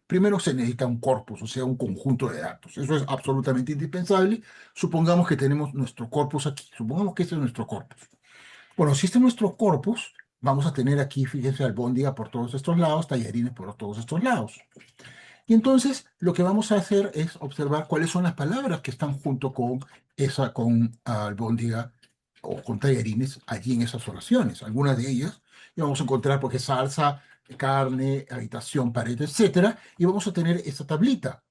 Primero se necesita un corpus, o sea, un conjunto de datos. Eso es absolutamente indispensable. Supongamos que tenemos nuestro corpus aquí. Supongamos que este es nuestro corpus. Bueno, si este es nuestro corpus, vamos a tener aquí, fíjense, albóndiga por todos estos lados, tallarines por todos estos lados. Y entonces lo que vamos a hacer es observar cuáles son las palabras que están junto con con albóndiga o con tallarines allí en esas oraciones. Algunas de ellas, y vamos a encontrar porque salsa, carne, habitación, pared, etcétera, y vamos a tener esta tablita,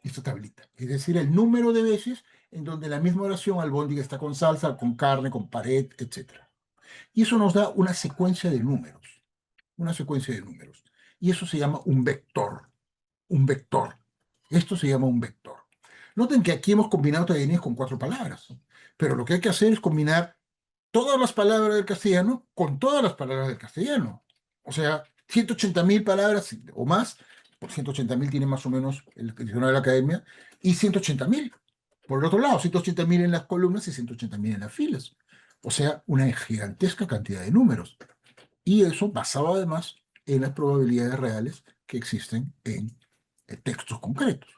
es decir, el número de veces en donde la misma oración albóndiga está con salsa, con carne, con pared, etcétera. Y eso nos da una secuencia de números, una secuencia de números. Y eso se llama un vector, un vector. Esto se llama un vector. Noten que aquí hemos combinado tallarines con 4 palabras, pero lo que hay que hacer es combinar todas las palabras del castellano con todas las palabras del castellano. O sea, 180.000 palabras o más, por 180.000 tiene más o menos el diccionario de la academia, y 180.000. Por el otro lado, 180.000 en las columnas y 180.000 en las filas. O sea, una gigantesca cantidad de números. Y eso basado además en las probabilidades reales que existen en textos concretos.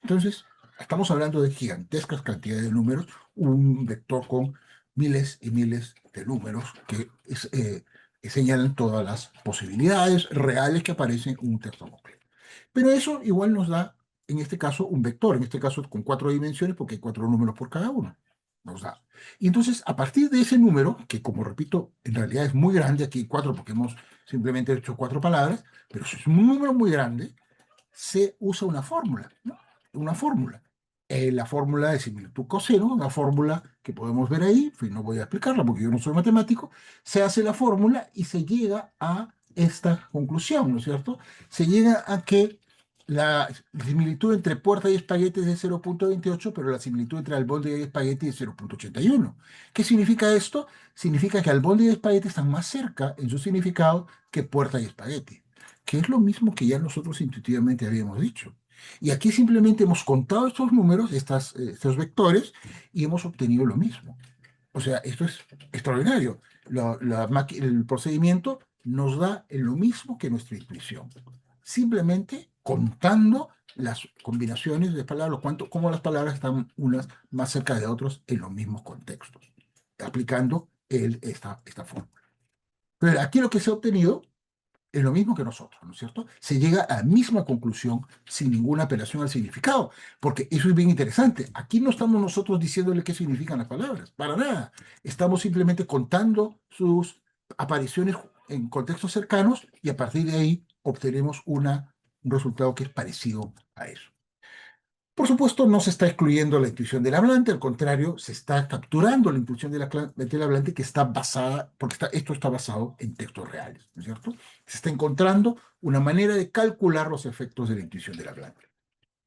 Entonces, estamos hablando de gigantescas cantidades de números, un vector con miles y miles de números que señalan todas las posibilidades reales que aparecen en un texto concreto. Pero eso igual nos da, en este caso, un vector, en este caso con 4 dimensiones, porque hay 4 números por cada uno. Nos da. Y entonces, a partir de ese número, que como repito, en realidad es muy grande, aquí hay 4 porque hemos simplemente hecho 4 palabras, pero es un número muy grande, se usa una fórmula, ¿no? Una fórmula. La fórmula de similitud coseno, una fórmula que podemos ver ahí, en fin, no voy a explicarla porque yo no soy matemático, se hace la fórmula y se llega a esta conclusión, ¿no es cierto? Se llega a que la similitud entre puerta y espagueti es de 0,28, pero la similitud entre albóndiga y espagueti es 0,81. ¿Qué significa esto? Significa que albóndiga y espagueti están más cerca en su significado que puerta y espagueti, que es lo mismo que ya nosotros intuitivamente habíamos dicho. Y aquí simplemente hemos contado estos números, estos vectores, y hemos obtenido lo mismo. O sea, esto es extraordinario. El procedimiento nos da lo mismo que nuestra intuición. Simplemente contando las combinaciones de palabras, cómo las palabras están unas más cerca de otras en los mismos contextos, aplicando esta fórmula. Pero aquí lo que se ha obtenido es lo mismo que nosotros, ¿no es cierto? Se llega a la misma conclusión sin ninguna apelación al significado, porque eso es bien interesante. Aquí no estamos nosotros diciéndole qué significan las palabras, para nada. Estamos simplemente contando sus apariciones en contextos cercanos y a partir de ahí obtenemos un resultado que es parecido a eso. Por supuesto, no se está excluyendo la intuición del hablante, al contrario, se está capturando la intuición del hablante que está basada, porque esto está basado en textos reales, ¿no es cierto? Se está encontrando una manera de calcular los efectos de la intuición del hablante.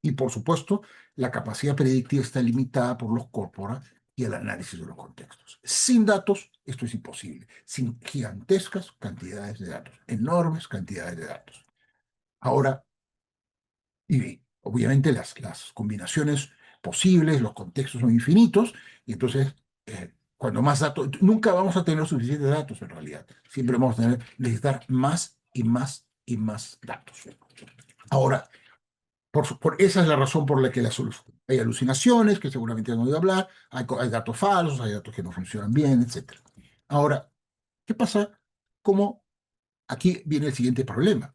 Y por supuesto, la capacidad predictiva está limitada por los corpora y el análisis de los contextos. Sin datos, esto es imposible. Sin gigantescas cantidades de datos, enormes cantidades de datos. Ahora, y obviamente las combinaciones posibles, los contextos son infinitos, y entonces, cuando más datos, nunca vamos a tener suficientes datos en realidad. Siempre vamos a necesitar más y más y más datos. Ahora, esa es la razón por la que hay alucinaciones, que seguramente han oído hablar, hay datos falsos, hay datos que no funcionan bien, etc. Ahora, ¿qué pasa? Como aquí viene el siguiente problema.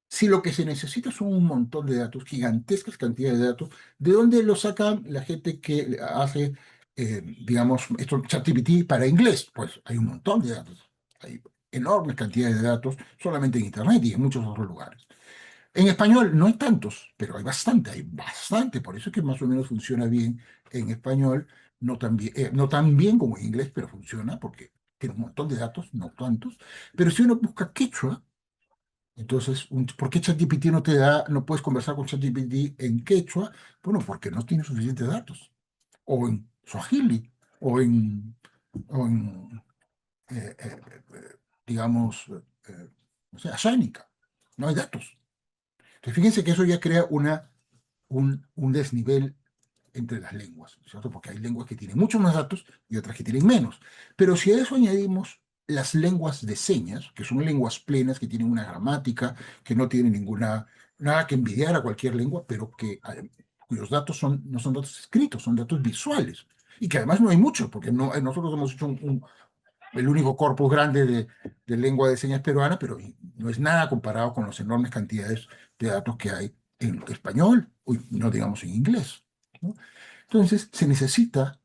Si lo que se necesita son un montón de datos, gigantescas cantidades de datos, ¿de dónde lo sacan la gente que hace, digamos, esto ChatGPT para inglés? Pues hay un montón de datos, hay enormes cantidades de datos solamente en Internet y en muchos otros lugares. En español no hay tantos, pero hay bastante, por eso es que más o menos funciona bien en español, no tan bien como en inglés, pero funciona porque tiene un montón de datos, no tantos. Pero si uno busca quechua, entonces, ¿por qué ChatGPT no puedes conversar con ChatGPT en quechua? Bueno, porque no tiene suficientes datos. O en Swahili, o en digamos, no sé, Ashánica. No hay datos. Entonces, fíjense que eso ya crea un desnivel entre las lenguas, ¿cierto? Porque hay lenguas que tienen muchos más datos y otras que tienen menos. Pero si a eso añadimos las lenguas de señas, que son lenguas plenas, que tienen una gramática, que no tienen nada que envidiar a cualquier lengua, pero cuyos datos no son datos escritos, son datos visuales. Y que además no hay muchos, porque nosotros hemos hecho el único corpus grande de lengua de señas peruana, pero no es nada comparado con las enormes cantidades de datos que hay en español, no digamos en inglés, ¿no? Entonces, se necesita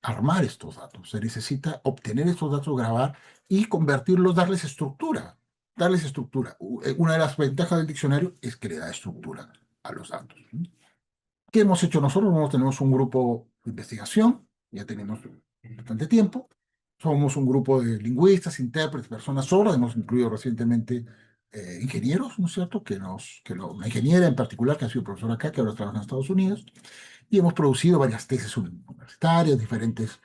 armar estos datos, se necesita obtener estos datos, grabar y convertirlos, darles estructura. Darles estructura. Una de las ventajas del diccionario es que le da estructura a los datos, ¿no? ¿Qué hemos hecho nosotros? Nosotros tenemos un grupo de investigación, ya tenemos bastante tiempo. Somos un grupo de lingüistas, intérpretes, personas sordas. Hemos incluido recientemente ingenieros, ¿no es cierto? Una ingeniera en particular que ha sido profesora acá, que ahora trabaja en Estados Unidos. Y hemos producido varias tesis universitarias, diferentes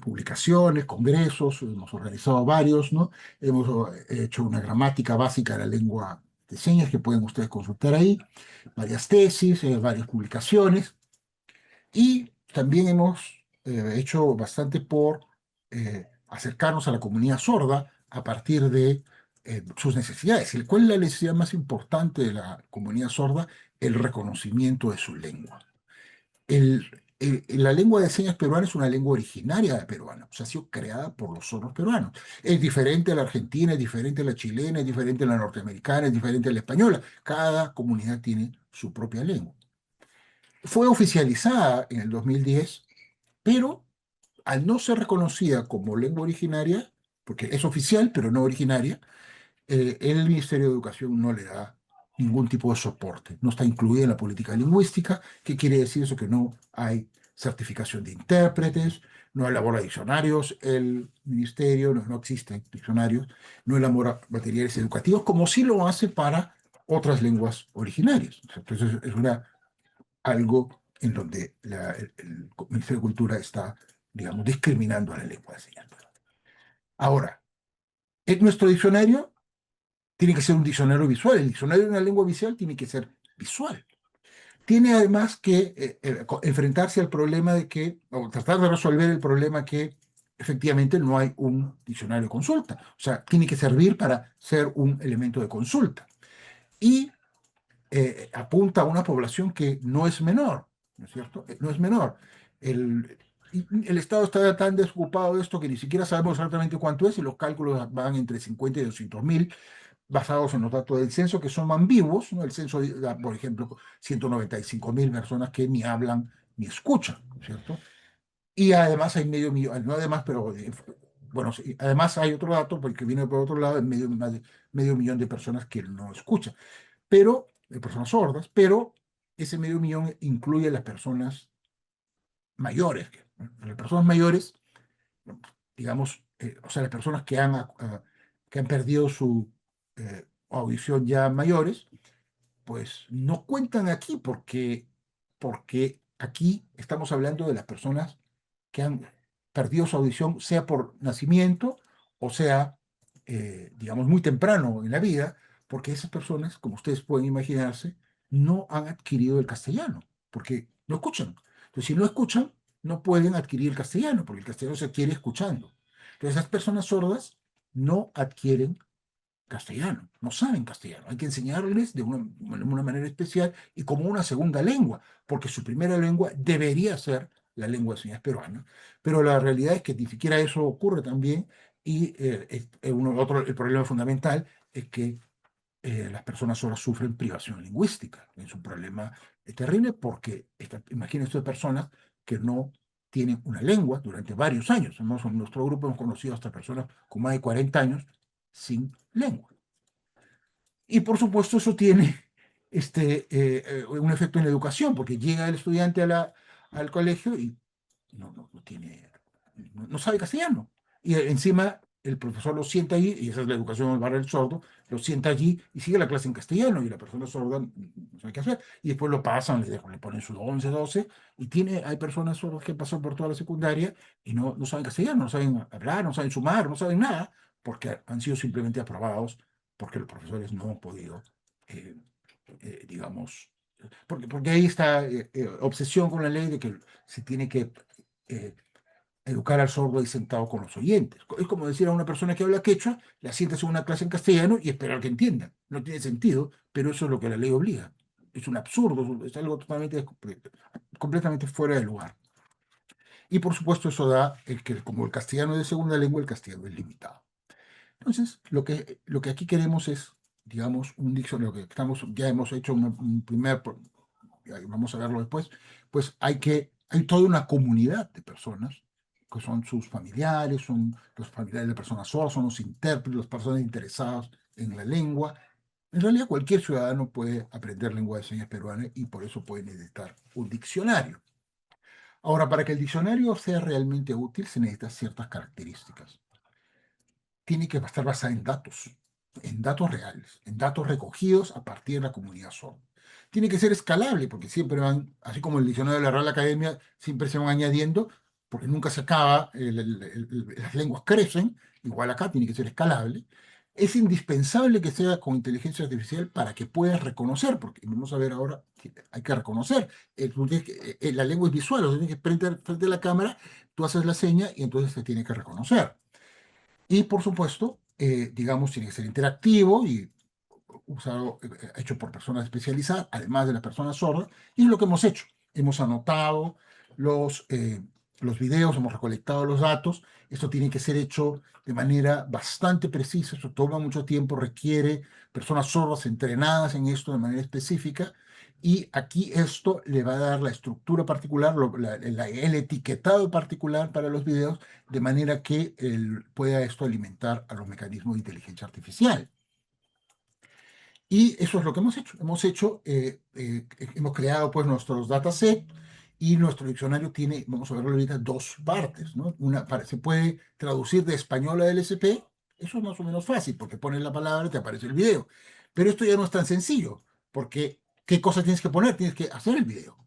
publicaciones, congresos, hemos organizado varios, ¿no? Hemos hecho una gramática básica de la lengua de señas que pueden ustedes consultar ahí, varias tesis, varias publicaciones, y también hemos hecho bastante por acercarnos a la comunidad sorda a partir de sus necesidades. ¿Cuál es la necesidad más importante de la comunidad sorda? El reconocimiento de su lengua. La lengua de señas peruana es una lengua originaria de peruana, o sea, ha sido creada por los sordos peruanos. Es diferente a la argentina, es diferente a la chilena, es diferente a la norteamericana, es diferente a la española. Cada comunidad tiene su propia lengua. Fue oficializada en el 2010, pero al no ser reconocida como lengua originaria, porque es oficial, pero no originaria, el Ministerio de Educación no le da ningún tipo de soporte. No está incluida en la política lingüística. ¿Qué quiere decir eso? Que no hay certificación de intérpretes, no elabora diccionarios, el ministerio no existen diccionarios, no elabora materiales educativos, como sí lo hace para otras lenguas originarias. Entonces es algo en donde el Ministerio de Cultura está, digamos, discriminando a la lengua de señas. Ahora, en nuestro diccionario tiene que ser un diccionario visual. El diccionario de una lengua visual tiene que ser visual. Tiene además que enfrentarse al problema o tratar de resolver el problema que efectivamente no hay un diccionario de consulta. O sea, tiene que servir para ser un elemento de consulta. Y apunta a una población que no es menor, ¿no es cierto? No es menor. El Estado está tan desocupado de esto que ni siquiera sabemos exactamente cuánto es, y los cálculos van entre 50 y 200.000, basados en los datos del censo, que son ambiguos, ¿no? El censo da, por ejemplo, 195.000 personas que ni hablan ni escuchan, ¿cierto? Y además hay medio millón, no además, pero bueno, sí, además hay otro dato, porque viene por otro lado, más de medio millón de personas que no escuchan, pero, de personas sordas, pero ese medio millón incluye a las personas mayores. Las personas mayores, digamos, o sea, las personas que han perdido su audición ya mayores, pues no cuentan aquí porque aquí estamos hablando de las personas que han perdido su audición, sea por nacimiento o sea, digamos, muy temprano en la vida, porque esas personas, como ustedes pueden imaginarse, no han adquirido el castellano, porque no escuchan. Entonces, si no escuchan, no pueden adquirir el castellano, porque el castellano se adquiere escuchando. Entonces, esas personas sordas no adquieren castellano, no saben castellano. Hay que enseñarles de una manera especial y como una segunda lengua, porque su primera lengua debería ser la lengua de señas peruana, pero la realidad es que ni siquiera eso ocurre también y el problema fundamental es que las personas sordas sufren privación lingüística. Es un problema terrible porque imagínense ustedes personas que no tienen una lengua durante varios años. En nuestro grupo hemos conocido hasta personas con más de 40 años sin lengua. Y por supuesto eso tiene un efecto en la educación, porque llega el estudiante al colegio y no sabe castellano. Y encima el profesor lo sienta allí, y esa es la educación para el sordo, lo sienta allí y sigue la clase en castellano, y la persona sorda no sabe qué hacer. Y después lo pasan, le ponen sus 11, 12, y hay personas sordas que pasan por toda la secundaria y no saben castellano, no saben hablar, no saben sumar, no saben nada, porque han sido simplemente aprobados porque los profesores no han podido, digamos, porque hay esta obsesión con la ley de que se tiene que educar al sordo ahí sentado con los oyentes. Es como decir a una persona que habla quechua, la sientas en una clase en castellano y esperar que entienda. No tiene sentido, pero eso es lo que la ley obliga. Es un absurdo, es algo totalmente, completamente fuera de lugar. Y por supuesto eso da que como el castellano es de segunda lengua, el castellano es limitado. Entonces, lo que aquí queremos es, digamos, un diccionario, que ya hemos hecho un primer, vamos a verlo después, pues hay toda una comunidad de personas que son sus familiares, son los familiares de personas sordas, son los intérpretes, las personas interesadas en la lengua. En realidad, cualquier ciudadano puede aprender lengua de señas peruana y por eso puede necesitar un diccionario. Ahora, para que el diccionario sea realmente útil, se necesitan ciertas características. Tiene que estar basada en datos reales, en datos recogidos a partir de la comunidad sorda. Tiene que ser escalable, porque siempre van, así como el diccionario de la Real Academia, siempre se van añadiendo, porque nunca se acaba, las lenguas crecen, igual acá tiene que ser escalable. Es indispensable que sea con inteligencia artificial para que puedas reconocer, porque vamos a ver ahora que hay que reconocer. La lengua es visual, o sea, tienes que frente a la cámara, tú haces la seña y entonces se tiene que reconocer. Y por supuesto, digamos, tiene que ser interactivo y usado, hecho por personas especializadas, además de las personas sordas, y es lo que hemos hecho. Hemos anotado los, eh, los videos, hemos recolectado los datos. Esto tiene que ser hecho de manera bastante precisa, esto toma mucho tiempo, requiere personas sordas entrenadas en esto de manera específica. Y aquí esto le va a dar la estructura particular, el etiquetado particular para los videos, de manera que pueda esto alimentar a los mecanismos de inteligencia artificial. Y eso es lo que hemos hecho. Hemos creado pues nuestros datasets y nuestro diccionario tiene, vamos a verlo ahorita, dos partes, ¿no? Se puede traducir de español a LSP, eso es más o menos fácil, porque pones la palabra y te aparece el video. Pero esto ya no es tan sencillo, porque ¿qué cosa tienes que poner? Tienes que hacer el video.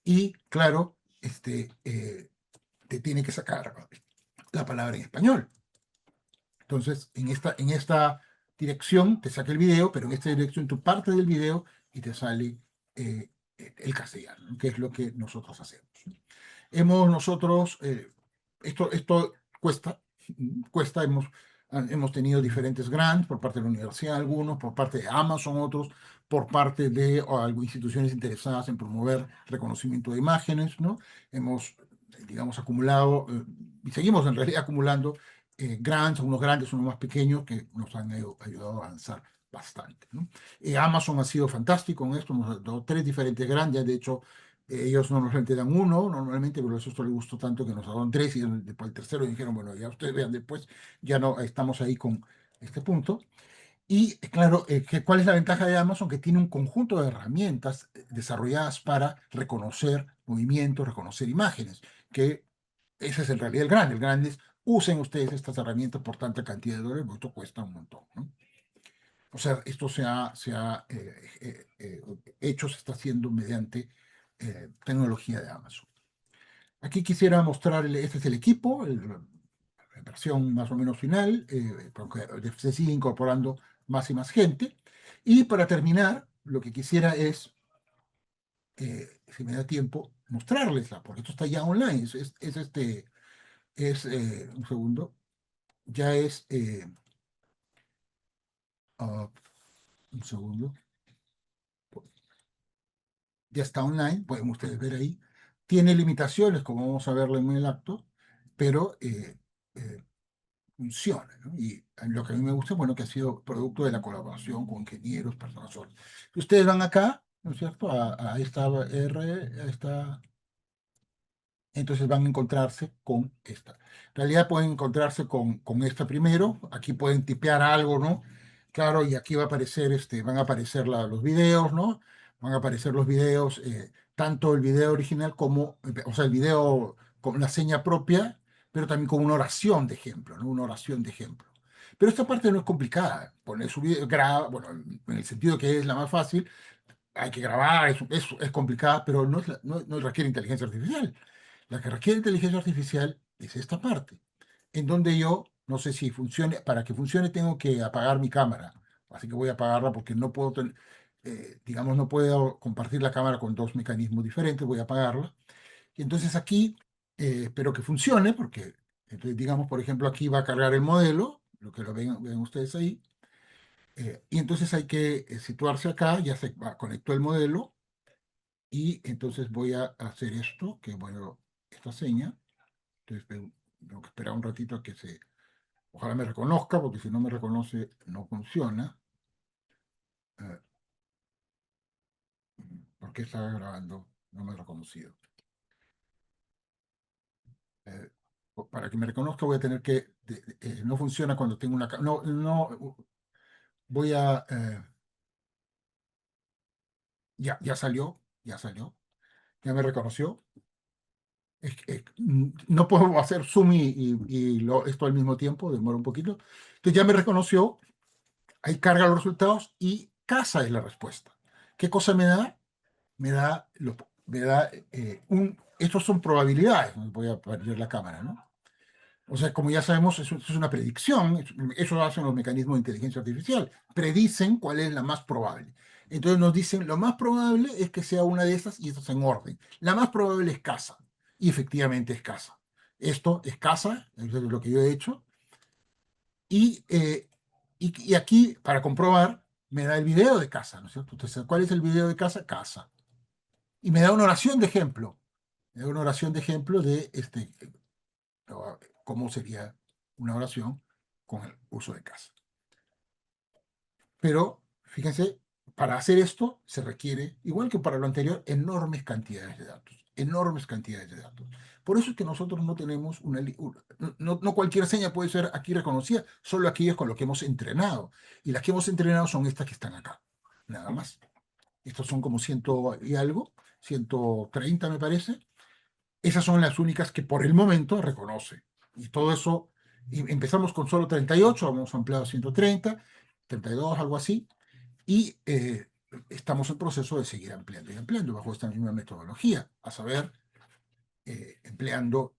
Y claro, te tiene que sacar la palabra en español. Entonces, en esta dirección te saca el video, pero en esta dirección tú partes del video y te sale el castellano, que es lo que nosotros hacemos. Esto cuesta, hemos tenido diferentes grants por parte de la universidad, algunos, por parte de Amazon, otros, por parte de instituciones interesadas en promover reconocimiento de imágenes, ¿no? Hemos, digamos, acumulado, y seguimos en realidad acumulando grants, unos grandes, unos más pequeños, que nos han ayudado a avanzar bastante, ¿no? Amazon ha sido fantástico en esto, nos ha dado 3 diferentes grants, de hecho, ellos normalmente dan uno, normalmente, pero a esto les gustó tanto que nos dieron 3 y después el tercero dijeron, bueno, ya ustedes vean después, ya no estamos ahí con este punto. Y claro, ¿cuál es la ventaja de Amazon? Que tiene un conjunto de herramientas desarrolladas para reconocer movimientos, reconocer imágenes, que ese es en realidad el grande. El grande es, usen ustedes estas herramientas por tanta cantidad de dólares, porque esto cuesta un montón, ¿no? O sea, esto se ha hecho, se está haciendo mediante tecnología de Amazon. Aquí quisiera mostrar, este es el equipo, la versión más o menos final, porque se sigue incorporando más y más gente. Y para terminar, lo que quisiera es, si me da tiempo, mostrarlesla, porque esto está ya online. Un segundo, ya es, un segundo, ya está online, pueden ustedes ver ahí. Tiene limitaciones, como vamos a verlo en el acto, pero funciona, ¿no? Y lo que a mí me gusta, bueno, que ha sido producto de la colaboración con ingenieros, personas sordas. Ustedes van acá, ¿no es cierto? A esta R, a esta, entonces van a encontrarse con esta. En realidad pueden encontrarse con esta primero, aquí pueden tipear algo, ¿no? Claro, y aquí va a aparecer, van a aparecer los videos, ¿no? Van a aparecer los videos, tanto el video original como, o sea, el video con la seña propia, pero también con una oración de ejemplo, ¿no? Una oración de ejemplo. Pero esta parte no es complicada, poner su video, graba, bueno, en el sentido que es la más fácil, hay que grabar, es complicada, pero no requiere inteligencia artificial. La que requiere inteligencia artificial es esta parte, en donde yo, no sé si funcione, para que funcione tengo que apagar mi cámara, así que voy a apagarla porque no puedo digamos, no puedo compartir la cámara con dos mecanismos diferentes, voy a apagarla. Y entonces aquí espero que funcione, porque, entonces, digamos, por ejemplo, aquí va a cargar el modelo, lo que lo ven ustedes ahí. Y entonces hay que situarse acá, ya se conectó el modelo, y entonces voy a hacer esto, que bueno, esta seña. Entonces tengo que esperar un ratito a que ojalá me reconozca, porque si no me reconoce no funciona. Eh, ¿Por qué estaba grabando? No me ha reconocido. Eh, para que me reconozca voy a tener que, no funciona cuando tengo una, no, no, voy a, ya salió, ya me reconoció. No puedo hacer zoom esto al mismo tiempo, demora un poquito. Entonces ya me reconoció, ahí carga los resultados y casa es la respuesta. ¿Qué cosa me da? Estos son probabilidades, ¿no? Voy a poner la cámara, ¿no? O sea, como ya sabemos, eso es una predicción, eso lo hacen los mecanismos de inteligencia artificial, predicen cuál es la más probable. Entonces nos dicen, lo más probable es que sea una de esas y estas en orden. La más probable es casa, y efectivamente es casa. Esto es casa, eso es lo que yo he hecho, y, y aquí, para comprobar, me da el video de casa, ¿no es cierto? Entonces, ¿cuál es el video de casa? Casa. Y me da una oración de ejemplo, me da una oración de ejemplo de cómo sería una oración con el uso de casa. Pero, fíjense, para hacer esto se requiere, igual que para lo anterior, enormes cantidades de datos, enormes cantidades de datos. Por eso es que nosotros no tenemos no cualquier seña puede ser aquí reconocida, solo aquellas con lo que hemos entrenado. Y las que hemos entrenado son estas que están acá, nada más. Estos son como 100 y algo, 130 me parece. Esas son las únicas que por el momento reconoce. Y todo eso, empezamos con solo 38, hemos ampliado a 130, 32, algo así, y estamos en proceso de seguir ampliando y ampliando bajo esta misma metodología, a saber, empleando,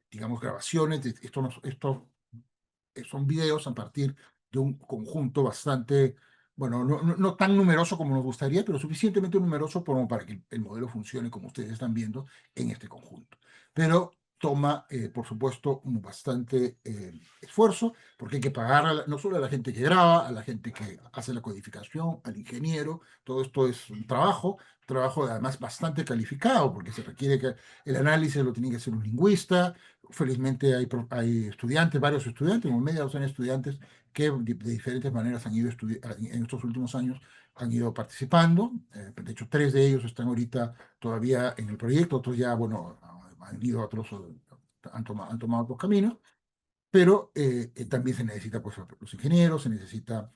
digamos, grabaciones. Son videos a partir de un conjunto bastante, bueno, no tan numeroso como nos gustaría, pero suficientemente numeroso como para que el modelo funcione como ustedes están viendo en este conjunto. Pero toma, por supuesto, bastante esfuerzo, porque hay que pagar no solo a la gente que graba, a la gente que hace la codificación, al ingeniero. Todo esto es un trabajo además bastante calificado, porque se requiere que el análisis lo tiene que hacer un lingüista. Felizmente hay estudiantes, varios estudiantes, como media docena de estudiantes que de diferentes maneras han ido en estos últimos años han ido participando. De hecho, 3 de ellos están ahorita todavía en el proyecto, otros ya, bueno, han ido a otros, han tomado otros caminos, pero también se necesita, pues, los ingenieros, se necesita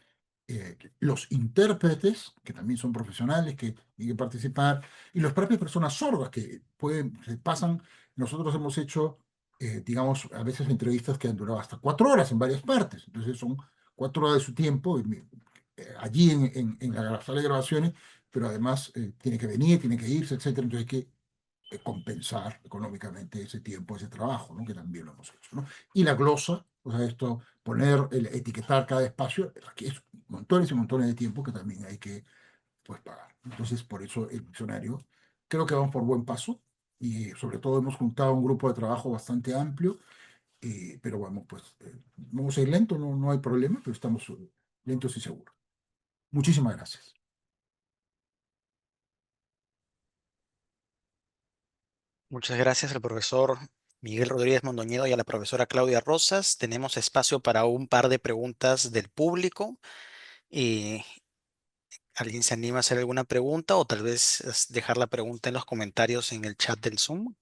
los intérpretes, que también son profesionales, que tienen que participar, y las propias personas sordas que se pasan. Nosotros hemos hecho, digamos, a veces entrevistas que han durado hasta 4 horas en varias partes. Entonces son 4 horas de su tiempo allí en la sala de grabaciones, pero además tiene que venir, tiene que irse, etcétera. Entonces hay que compensar económicamente ese tiempo, ese trabajo, ¿no? Que también lo hemos hecho, ¿no? Y la glosa, o sea, esto, etiquetar cada espacio, aquí es montones y montones de tiempo que también hay que, pues, pagar. Entonces, por eso el diccionario, creo que vamos por buen paso y sobre todo hemos juntado un grupo de trabajo bastante amplio, pero bueno, pues vamos a ir lento, no hay problema, pero estamos lentos y seguros. Muchísimas gracias. Muchas gracias al profesor Miguel Rodríguez Mondoñedo y a la profesora Claudia Rosas. Tenemos espacio para un par de preguntas del público. Eh, ¿Alguien se anima a hacer alguna pregunta o tal vez dejar la pregunta en los comentarios en el chat del Zoom?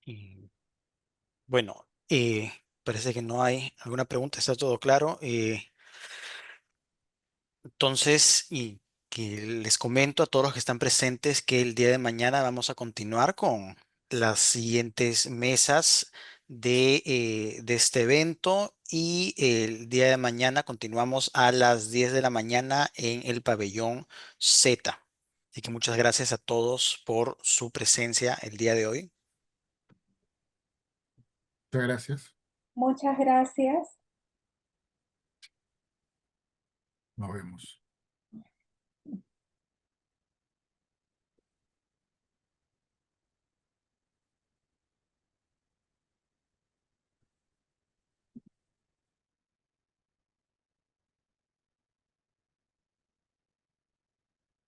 Y, bueno, parece que no hay alguna pregunta, está todo claro. Entonces, y que les comento a todos los que están presentes que el día de mañana vamos a continuar con las siguientes mesas de este evento y el día de mañana continuamos a las 10 de la mañana en el pabellón Z. Así que muchas gracias a todos por su presencia el día de hoy. Muchas gracias. Muchas gracias. Nos vemos.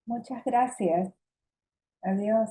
Muchas gracias. Adiós.